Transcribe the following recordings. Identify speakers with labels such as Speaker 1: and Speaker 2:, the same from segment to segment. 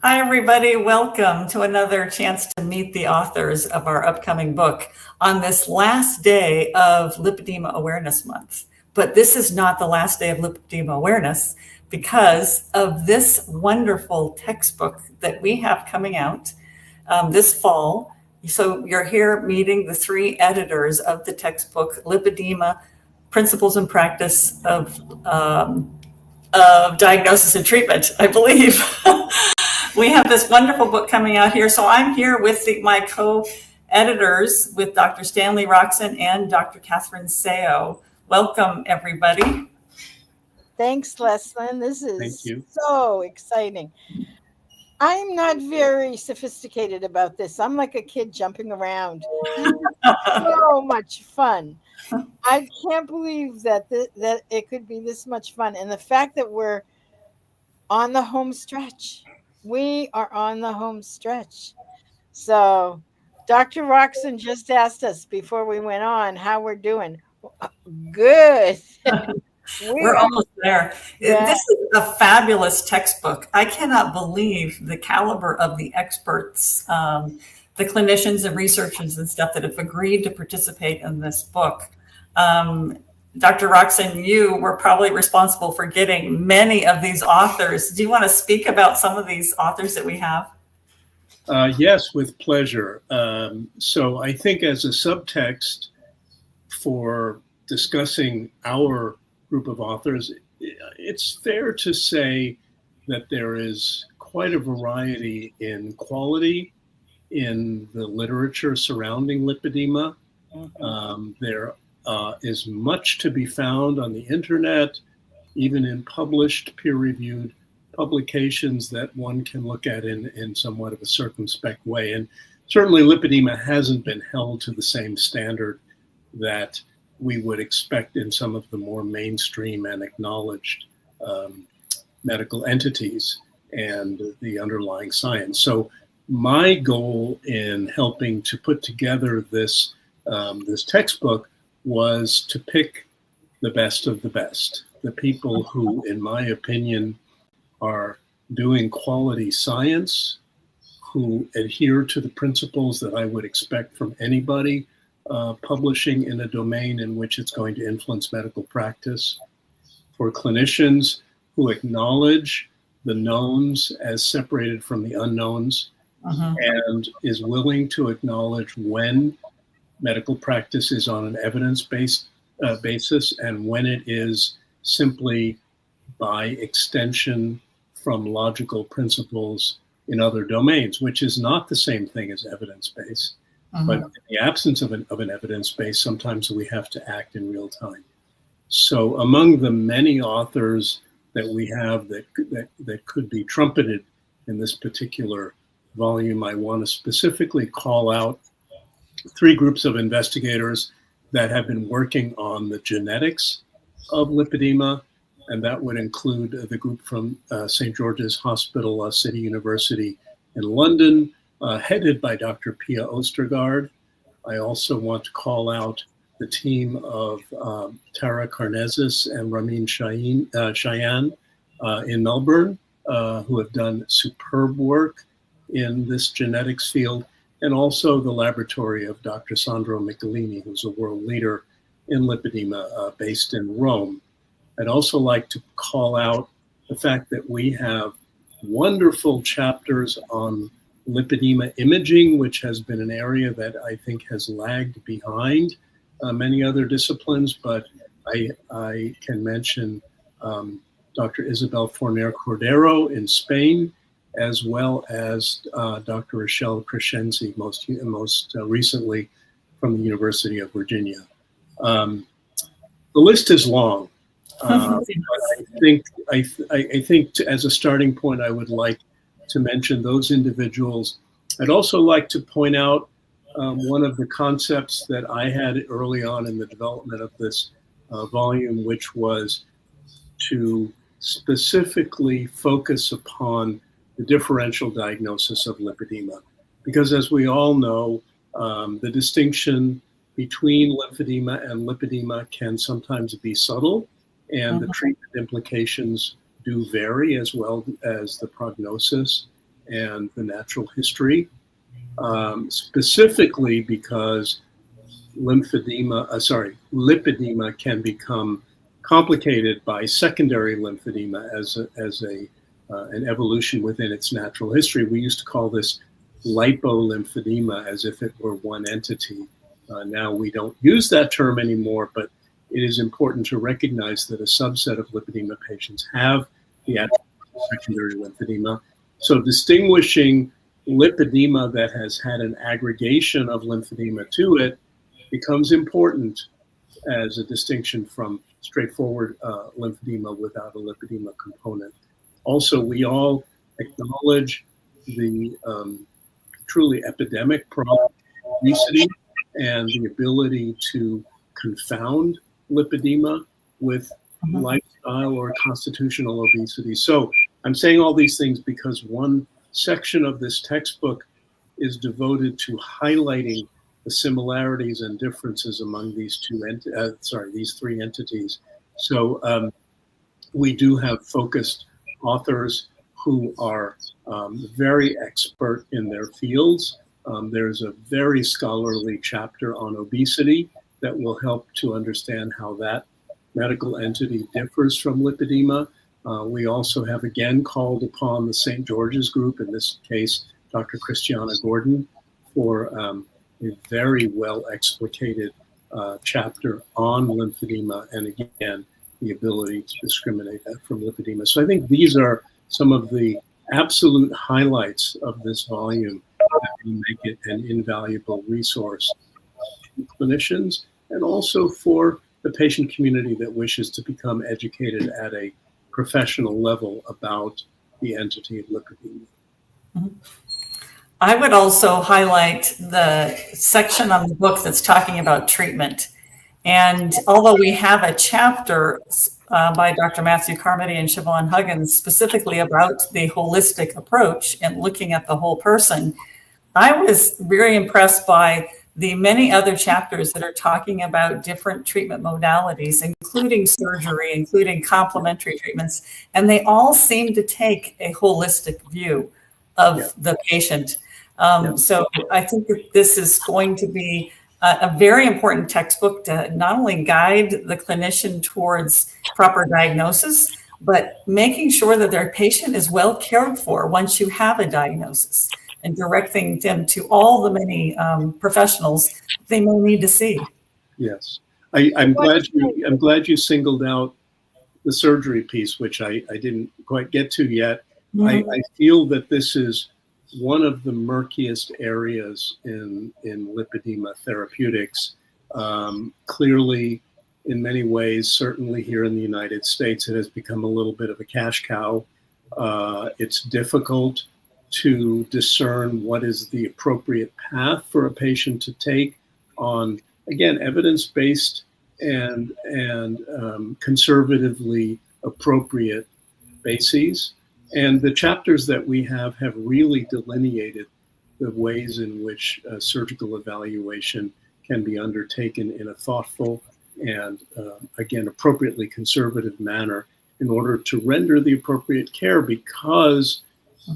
Speaker 1: Hi, everybody. Welcome to another chance to meet the authors of our upcoming book on this last day of Lipedema Awareness Month. But this is not the last day of lipedema awareness because of this wonderful textbook that we have coming out this fall. So you're here meeting the three editors of the textbook, Lipedema, Principles and Practice of Diagnosis and Treatment, I believe. We have this wonderful book coming out here. So I'm here with my co-editors, with Dr. Stanley Rockson and Dr. Catherine Seo. Welcome, everybody.
Speaker 2: Thanks, Leslyn. This is so exciting. I'm not very sophisticated about this. I'm like a kid jumping around. So much fun. I can't believe that that it could be this much fun. And the fact that we're on the home stretch. We are on the home stretch. So Dr. Rockson just asked us before we went on how we're doing. Good.
Speaker 1: We're almost there. Yeah. This is a fabulous textbook. I cannot believe the caliber of the experts, the clinicians and researchers and stuff that have agreed to participate in this book. Dr. Rockson, you were probably responsible for getting many of these authors. Do you want to speak about some of these authors that we have?
Speaker 3: Yes, with pleasure. So I think as a subtext for discussing our group of authors, it's fair to say that there is quite a variety in quality in the literature surrounding lipedema. There is much to be found on the internet, even in published peer-reviewed publications that one can look at in somewhat of a circumspect way. And certainly lipedema hasn't been held to the same standard that we would expect in some of the more mainstream and acknowledged medical entities and the underlying science. So my goal in helping to put together this textbook was to pick the best of the best, the people who, in my opinion, are doing quality science, who adhere to the principles that I would expect from anybody publishing in a domain in which it's going to influence medical practice, for clinicians who acknowledge the knowns as separated from the unknowns, and is willing to acknowledge when medical practice is on an evidence-based basis and when it is simply by extension from logical principles in other domains, which is not the same thing as evidence-based. But in the absence of an evidence base, sometimes we have to act in real time. So among the many authors that we have that could be trumpeted in this particular volume, I want to specifically call out three groups of investigators that have been working on the genetics of lipedema, and that would include the group from St. George's Hospital, City University in London, headed by Dr. Pia Ostergaard. I also want to call out the team of Tara Karnezis and Ramin Cheyenne in Melbourne, who have done superb work in this genetics field, and also the laboratory of Dr. Sandro Michelini, who's a world leader in lipedema based in Rome. I'd also like to call out the fact that we have wonderful chapters on lipedema imaging, which has been an area that I think has lagged behind many other disciplines, but I can mention Dr. Isabel Forner Cordero in Spain, as well as Dr. Rochelle Crescenzi, most recently from the University of Virginia. The list is long, but I think as a starting point, I would like to mention those individuals. I'd also like to point out one of the concepts that I had early on in the development of this volume, which was to specifically focus upon the differential diagnosis of lipedema. Because as we all know, the distinction between lymphedema and lipedema can sometimes be subtle, and the treatment implications do vary as well as the prognosis. and the natural history, specifically because lipedema can become complicated by secondary lymphedema as an evolution within its natural history. We used to call this lipolymphedema as if it were one entity. Now we don't use that term anymore, but it is important to recognize that a subset of lipedema patients have the secondary lymphedema. So distinguishing lipedema that has had an aggregation of lymphedema to it becomes important as a distinction from straightforward lymphedema without a lipedema component. Also, we all acknowledge the truly epidemic problem of obesity and the ability to confound lipedema with lifestyle or constitutional obesity. So I'm saying all these things because one section of this textbook is devoted to highlighting the similarities and differences among these these three entities. So we do have focused authors who are very expert in their fields. There's a very scholarly chapter on obesity that will help to understand how that medical entity differs from lipedema. We also have again called upon the St. George's Group, in this case, Dr. Christiana Gordon, for a very well explicated chapter on lymphedema, and again, the ability to discriminate that from lipedema. So I think these are some of the absolute highlights of this volume that will make it an invaluable resource for clinicians and also for the patient community that wishes to become educated at a professional level about the entity of lipedema.
Speaker 1: Mm-hmm. I would also highlight the section on the book that's talking about treatment. And although we have a chapter by Dr. Matthew Carmody and Siobhan Huggins specifically about the holistic approach and looking at the whole person, I was very impressed by the many other chapters that are talking about different treatment modalities, including surgery, including complementary treatments, and they all seem to take a holistic view of the patient. So I think that this is going to be a very important textbook to not only guide the clinician towards proper diagnosis, but making sure that their patient is well cared for once you have a diagnosis and directing them to all the many professionals they may need to see.
Speaker 3: Yes, I'm glad you singled out the surgery piece, which I didn't quite get to yet. Mm-hmm. I feel that this is one of the murkiest areas in lipedema therapeutics. Clearly, in many ways, certainly here in the United States, it has become a little bit of a cash cow. It's difficult to discern what is the appropriate path for a patient to take on, again, evidence-based and conservatively appropriate bases. And the chapters that we have really delineated the ways in which surgical evaluation can be undertaken in a thoughtful and, again, appropriately conservative manner in order to render the appropriate care, because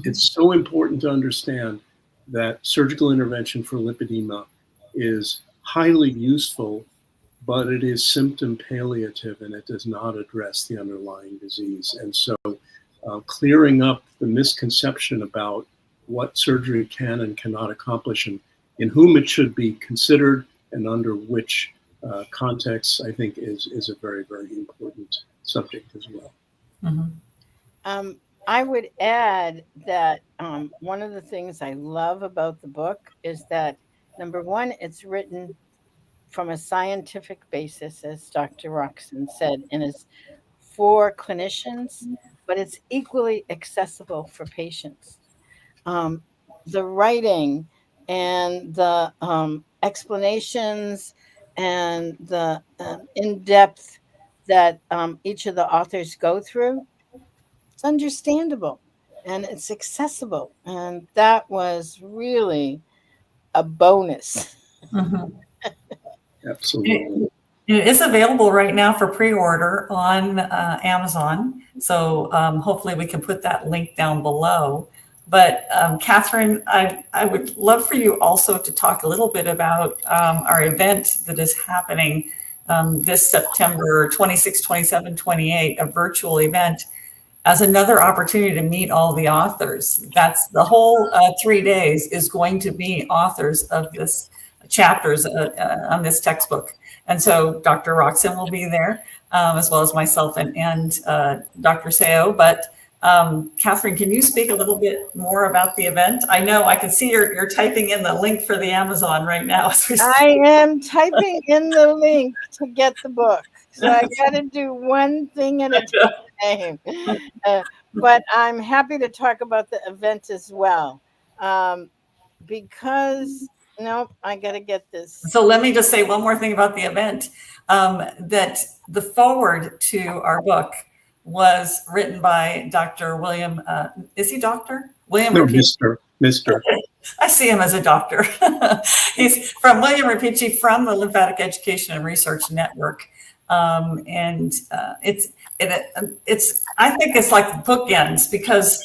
Speaker 3: it's so important to understand that surgical intervention for lipedema is highly useful, but it is symptom palliative and it does not address the underlying disease. And so clearing up the misconception about what surgery can and cannot accomplish and in whom it should be considered and under which contexts, I think is a very, very important subject as well.
Speaker 2: Mm-hmm. I would add that one of the things I love about the book is that, number one, it's written from a scientific basis, as Dr. Rockson said, and is for clinicians, but it's equally accessible for patients. The writing and the explanations and the in-depth that each of the authors go through, it's understandable and it's accessible. And that was really a bonus.
Speaker 1: Mm-hmm.
Speaker 3: Absolutely.
Speaker 1: It is available right now for pre-order on Amazon. So hopefully we can put that link down below. But Catherine, I would love for you also to talk a little bit about our event that is happening this September 26, 27, 28, a virtual event, as another opportunity to meet all the authors. That's the whole 3 days is going to be authors of this chapters on this textbook. And so Dr. Rockson will be there, as well as myself and Dr. Seo. But Catherine, can you speak a little bit more about the event? I know I can see you're typing in the link for the Amazon right now.
Speaker 2: I am typing in the link to get the book. So I got to do one thing at a time. But I'm happy to talk about the event as well. Because, nope, I got to get this.
Speaker 1: So let me just say one more thing about the event, that the foreword to our book was written by Dr. William, is he doctor? William
Speaker 3: No,
Speaker 1: Rapici.
Speaker 3: Mr.
Speaker 1: Okay. I see him as a doctor. He's from William Rapici from the Lymphatic Education and Research Network. And it's I think it's like bookends, because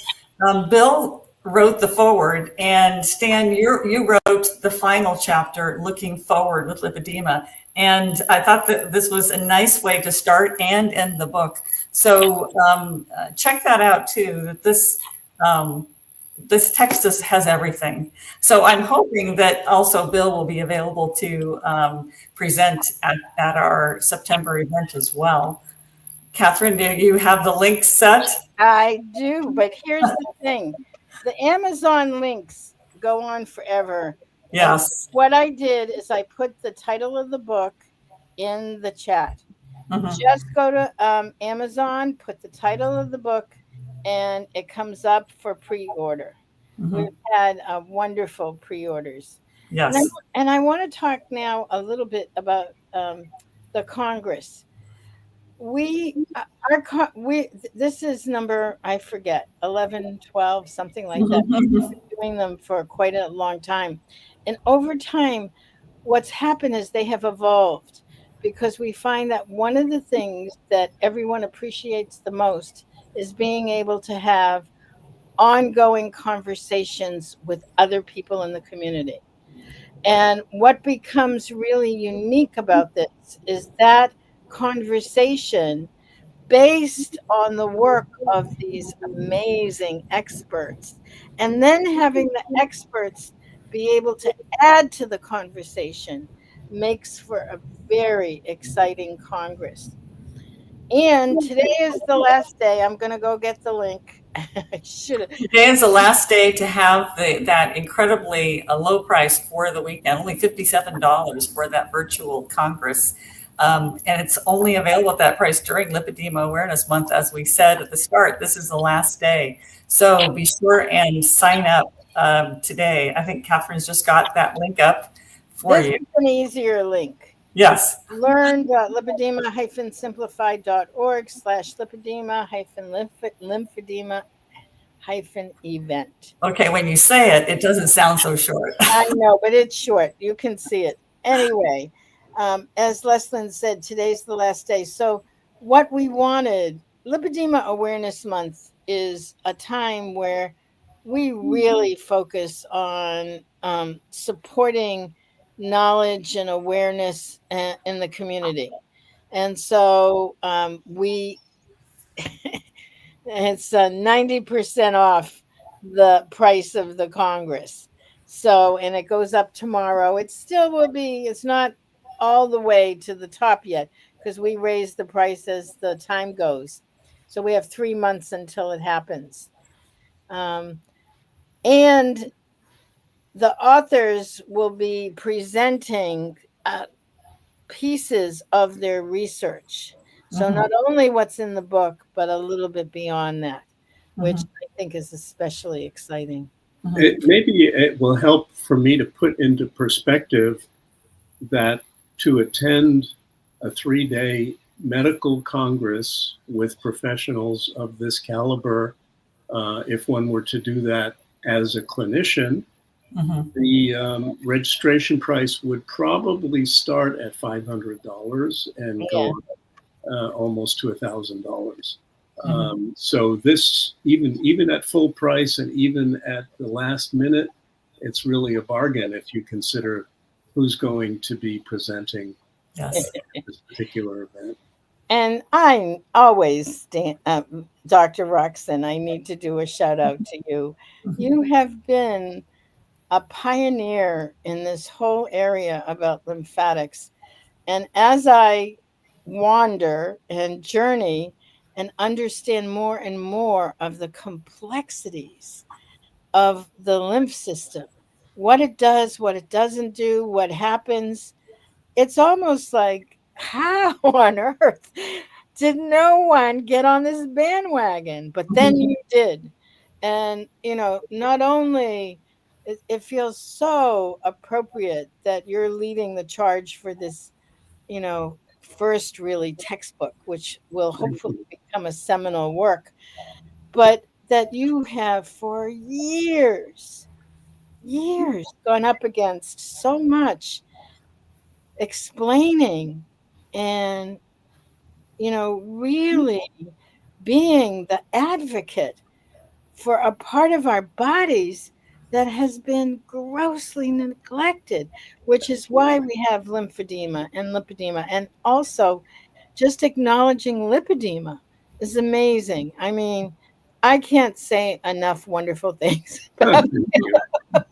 Speaker 1: Bill wrote the foreword, and Stan, you wrote the final chapter, Looking Forward with Lipedema. And I thought that this was a nice way to start and end the book. So check that out too, that this text has everything. So I'm hoping that also Bill will be available to present at our September event as well. Catherine, do you have the link set?
Speaker 2: I do, but here's the thing. The Amazon links go on forever.
Speaker 1: Yes.
Speaker 2: And what I did is I put the title of the book in the chat. Just go to Amazon, put the title of the book, and it comes up for pre-order. We've had wonderful pre-orders.
Speaker 1: Yes.
Speaker 2: And I want to talk now a little bit about the Congress. This is number, I forget, 11, 12, something like that. We've been doing them for quite a long time. And over time, what's happened is they have evolved, because we find that one of the things that everyone appreciates the most is being able to have ongoing conversations with other people in the community. And what becomes really unique about this is that conversation based on the work of these amazing experts, and then having the experts be able to add to the conversation makes for a very exciting Congress. And today is the last day. I'm going to go get the link. I should have.
Speaker 1: Today is the last day to have that incredibly low price for the weekend, only $57 for that virtual Congress. And it's only available at that price during Lipedema Awareness Month. As we said at the start, this is the last day. So be sure and sign up today. I think Catherine's just got that link up for you.
Speaker 2: This is an easier link.
Speaker 1: Yes.
Speaker 2: learn.lipedema-simplified.org/lipedema-lymphedema-event.
Speaker 1: Okay, when you say it, it doesn't sound so short.
Speaker 2: I know, but it's short. You can see it. Anyway, as Leslyn said, today's the last day. So what we wanted, Lipedema Awareness Month is a time where we really focus on supporting knowledge and awareness in the community. And so it's 90% off the price of the Congress. So, and it goes up tomorrow. It still will be, it's not all the way to the top yet, because we raise the price as the time goes. So we have 3 months until it happens. And the authors will be presenting pieces of their research. So not only what's in the book, but a little bit beyond that, which I think is especially exciting.
Speaker 3: Maybe it will help for me to put into perspective that to attend a 3-day medical congress with professionals of this caliber, if one were to do that as a clinician, the registration price would probably start at $500 and go almost to $1,000. So this, even at full price and even at the last minute, it's really a bargain if you consider who's going to be presenting
Speaker 1: Yes.
Speaker 3: this particular event.
Speaker 2: And I always, Dr. Roxon, I need to do a shout out to you. You have been a pioneer in this whole area about lymphatics. And as I wander and journey and understand more and more of the complexities of the lymph system, what it does, what it doesn't do, what happens, it's almost like, how on earth did no one get on this bandwagon? But then you did. And, not only it feels so appropriate that you're leading the charge for this, first really textbook, which will hopefully become a seminal work, but that you have for years gone up against so much explaining and really being the advocate for a part of our bodies that has been grossly neglected, which is why we have lymphedema and lipedema. And also just acknowledging lipedema is amazing. I mean, I can't say enough wonderful things about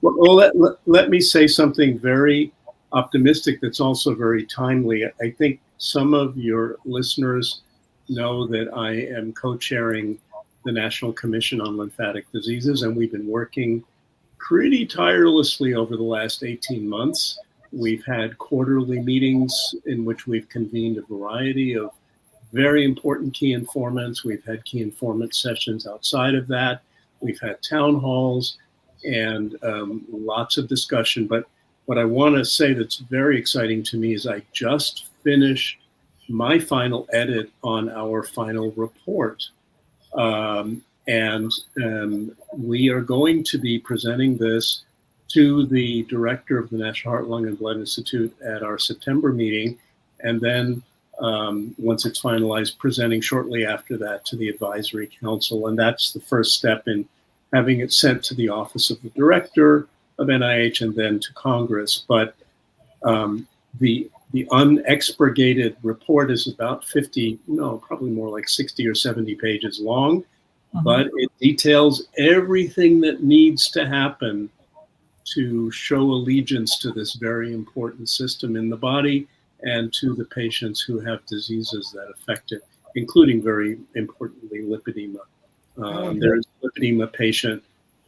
Speaker 3: Well, let me say something very optimistic that's also very timely. I think some of your listeners know that I am co-chairing the National Commission on Lymphatic Diseases, and we've been working pretty tirelessly over the last 18 months. We've had quarterly meetings in which we've convened a variety of very important key informants. We've had key informant sessions outside of that. We've had town halls and lots of discussion. But what I want to say that's very exciting to me is I just finished my final edit on our final report. And we are going to be presenting this to the director of the National Heart, Lung, and Blood Institute at our September meeting. And then once it's finalized, presenting shortly after that to the advisory council. And that's the first step in having it sent to the office of the director of NIH and then to Congress. But the unexpurgated report is about 50, no, probably more like 60 or 70 pages long, but it details everything that needs to happen to show allegiance to this very important system in the body and to the patients who have diseases that affect it, including, very importantly, lipedema. There's a lipedema patient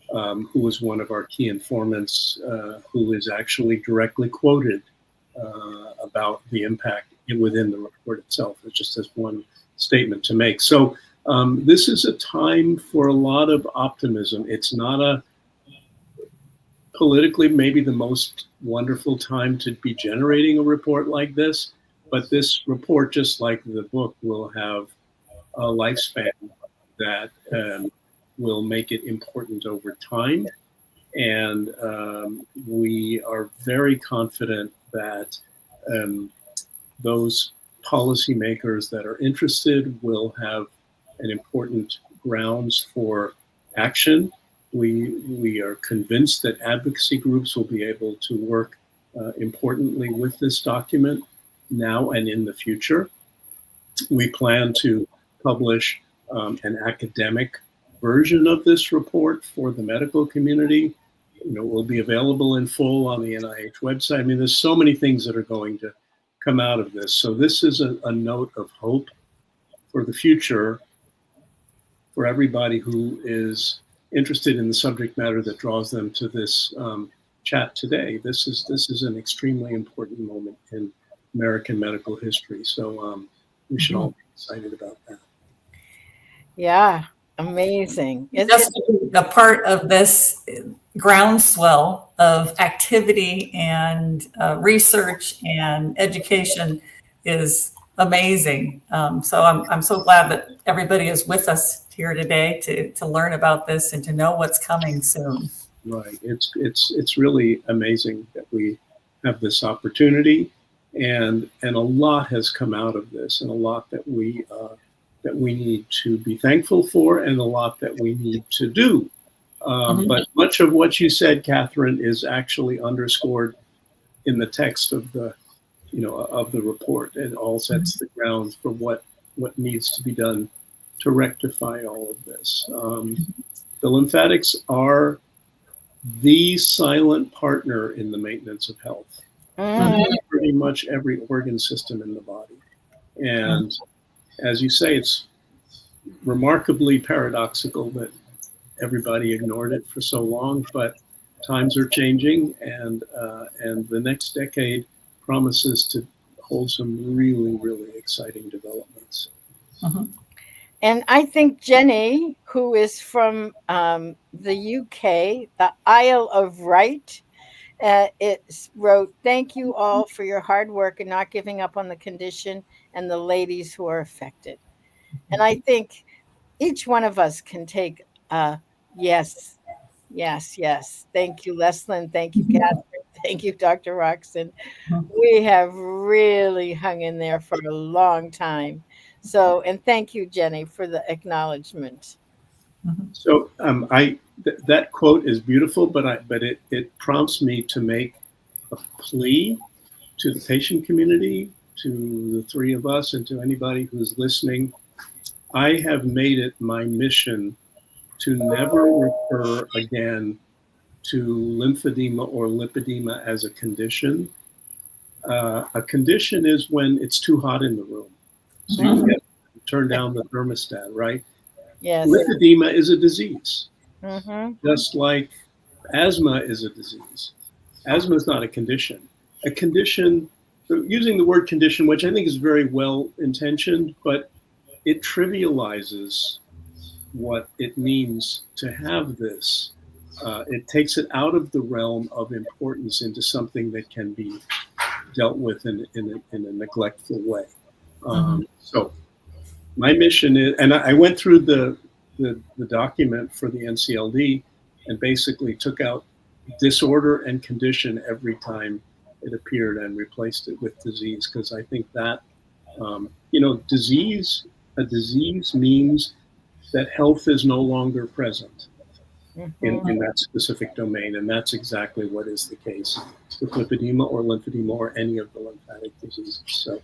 Speaker 3: who was one of our key informants who is actually directly quoted about the impact within the report itself. It just has one statement to make. So this is a time for a lot of optimism. It's not a politically maybe the most wonderful time to be generating a report like this, but this report, just like the book, will have a lifespan that will make it important over time. And we are very confident that those policymakers that are interested will have an important grounds for action. We are convinced that advocacy groups will be able to work importantly with this document now and in the future. We plan to publish an academic version of this report for the medical community. It will be available in full on the NIH website. I mean, there's so many things that are going to come out of this. So this is a note of hope for the future for everybody who is interested in the subject matter that draws them to this chat today. This is an extremely important moment in American medical history. So we should all be excited about that.
Speaker 2: Yeah, amazing.
Speaker 1: Just a part of this groundswell of activity and research and education is amazing. So I'm so glad that everybody is with us here today to learn about this and to know what's coming soon.
Speaker 3: Right. It's really amazing that we have this opportunity, and a lot has come out of this, and a lot that we that we need to be thankful for and a lot that we need to do. But much of what you said, Catherine, is actually underscored in the text of the, of the report, and all sets the grounds for what needs to be done to rectify all of this. The lymphatics are the silent partner in the maintenance of health. Pretty much every organ system in the body. And as you say, it's remarkably paradoxical that everybody ignored it for so long, but times are changing, and the next decade promises to hold some really, really exciting developments.
Speaker 2: And I think Jenny, who is from the UK, the Isle of Wight, wrote, "Thank you all for your hard work and not giving up on the condition and the ladies who are affected." And I think each one of us can take yes, yes, yes. Thank you, Leslyn. Thank you, Catherine. Thank you, Dr. Rockson. We have really hung in there for a long time. So, and thank you, Jenny, for the acknowledgement.
Speaker 3: So that quote is beautiful, but it prompts me to make a plea to the patient community, to the three of us, and to anybody who's listening. I have made it my mission to never refer again to lymphedema or lipedema as a condition. A condition is when it's too hot in the room. So you get to turn down the thermostat, right?
Speaker 2: Yes.
Speaker 3: Lipedema is a disease, just like asthma is a disease. Asthma is not a condition. A condition, using the word condition, which I think is very well intentioned, but it trivializes what it means to have this. It takes it out of the realm of importance into something that can be dealt with in a neglectful way. So my mission is, and I went through the document for the NCLD and basically took out disorder and condition every time it appeared and replaced it with disease, because I think that, a disease means that health is no longer present in that specific domain. And that's exactly what is the case with lipedema or lymphedema or any of the lymphatic diseases. So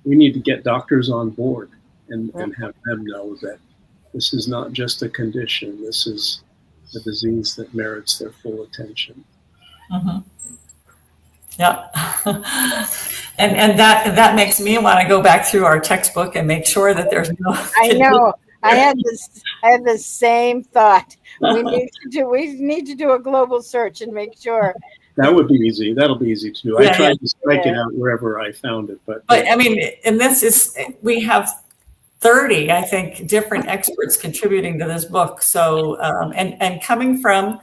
Speaker 3: we need to get doctors on board and have them know that this is not just a condition. This is a disease that merits their full attention.
Speaker 1: Yeah. and that makes me want to go back through our textbook and make sure that there's no.
Speaker 2: I know. I had the same thought. We need to do a global search and make sure.
Speaker 3: That would be easy. That'll be easy to do. I tried to strike it out wherever I found it, but
Speaker 1: I mean, and we have 30, I think, different experts contributing to this book. So, and coming from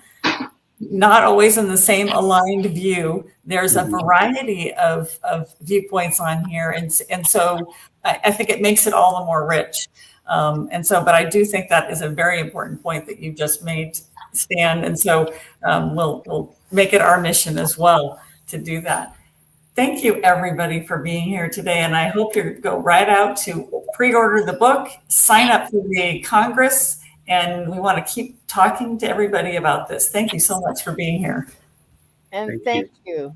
Speaker 1: not always in the same aligned view, there's a variety of viewpoints on here. And so I think it makes it all the more rich. But I do think that is a very important point that you just made, Stan. And so we'll make it our mission as well to do that. Thank you, everybody, for being here today. And I hope you go right out to pre-order the book, sign up for the Congress, and we want to keep talking to everybody about this. Thank you so much for being here.
Speaker 2: And thank you.